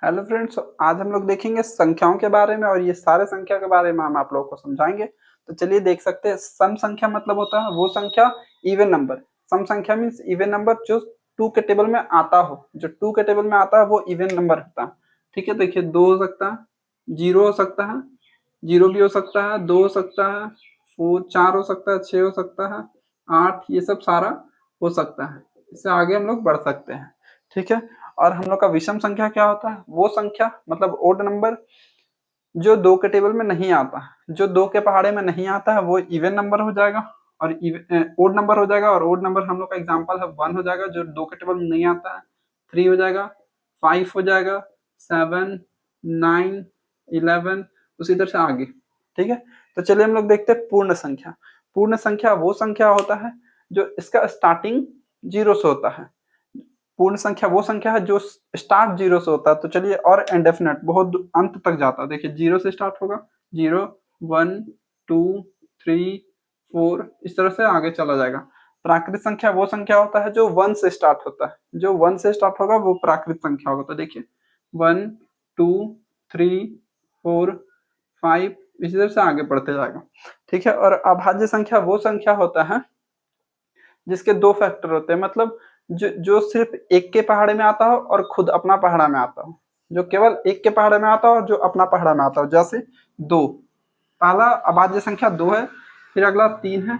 Hello friends, आज हम लोग देखेंगे संख्याओं के बारे में और ये सारे संख्या के बारे में हम आप लोगों को समझाएंगे। तो चलिए देख सकते हैं। सम संख्या मतलब होता है वो संख्या, इवन नंबर। सम संख्या मीन्स इवन नंबर जो टू के टेबल में आता हो। जो टू के टेबल में आता है वो इवन नंबर होता है। ठीक है, देखिए दो हो सकता है, जीरो हो सकता है, जीरो भी हो सकता है, दो हो सकता है, फोर चार हो सकता है, छह हो सकता है, आठ, ये सब सारा हो सकता है। इससे आगे हम लोग बढ़ सकते हैं। ठीक है, और हम लोग का विषम संख्या क्या होता है? वो संख्या मतलब ओड नंबर जो दो के टेबल में नहीं आता। जो दो के पहाड़े में नहीं आता है वो इवन नंबर हो जाएगा, और ओड नंबर हो जाएगा। और ओड नंबर हम लोग का एग्जांपल है वन हो जाएगा, जो दो के टेबल में नहीं आता है। थ्री हो जाएगा, फाइव हो जाएगा, सेवन, नाइन, इलेवन, उसी तरह से आगे। ठीक है, तो चलिए हम लोग देखते हैं पूर्ण संख्या। पूर्ण संख्या वो संख्या होता है जो इसका स्टार्टिंग जीरो से होता है। पूर्ण संख्या वो संख्या है जो स्टार्ट जीरो से होता है। तो चलिए, और इंडेफिनेट बहुत अंत तक जाता है। देखिए जीरो से स्टार्ट होगा, zero, one, two, three, four, इस तरह से आगे चला जाएगा। प्राकृत संख्या वो संख्या होता है जो वन से स्टार्ट होता है। जो वन से स्टार्ट होगा वो प्राकृत संख्या होगा। तो देखिए one, two, three, four, five, इसी तरह से आगे बढ़ते जाएगा। ठीक है, और अभाज्य संख्या वो संख्या होता है जिसके दो फैक्टर होते हैं। मतलब जो सिर्फ एक के पहाड़े में आता हो और खुद अपना पहाड़ा में आता हो। जो केवल एक के पहाड़े में आता हो और जो अपना पहाड़ा में आता हो। जैसे दो, पहला अभाज्य संख्या दो है, फिर अगला तीन है,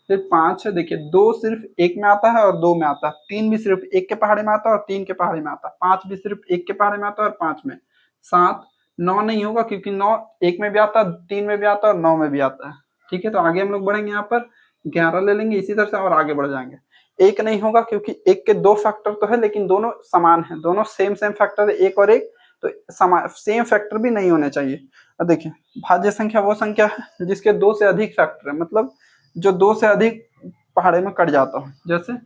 फिर पांच है। देखिए दो सिर्फ एक में आता है और दो में आता है। तीन भी सिर्फ एक के पहाड़े में आता है और तीन के पहाड़े में आता है। पांच भी सिर्फ एक के पहाड़े में आता है और पांच में। सात, नौ नहीं होगा क्योंकि नौ एक में भी आता है, तीन में भी आता है और नौ में भी आता है। ठीक है, तो आगे हम लोग बढ़ेंगे, यहाँ पर 11 ले लेंगे, इसी तरह से और आगे बढ़ जाएंगे। एक नहीं होगा क्योंकि एक के दो फैक्टर तो है लेकिन दोनों समान है, दोनों सेम सेम फैक्टर है, एक और एक। तो समान सेम फैक्टर भी नहीं होने चाहिए। अब देखिए भाज्य संख्या वो संख्या है जिसके दो से अधिक फैक्टर है। मतलब जो दो से अधिक पहाड़े में कट जाता हूँ। जैसे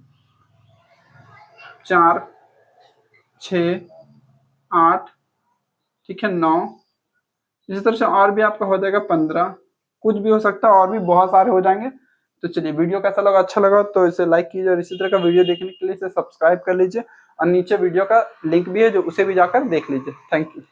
चार, छ, आठ, ठीक है, नौ, इसी तरह से और भी आपका हो जाएगा 15। कुछ भी हो सकता है, और भी बहुत सारे हो जाएंगे। तो चलिए, वीडियो कैसा लगा? अच्छा लगा तो इसे लाइक कीजिए, और इसी तरह का वीडियो देखने के लिए इसे सब्सक्राइब कर लीजिए। और नीचे वीडियो का लिंक भी है जो उसे भी जाकर देख लीजिए। Thank you.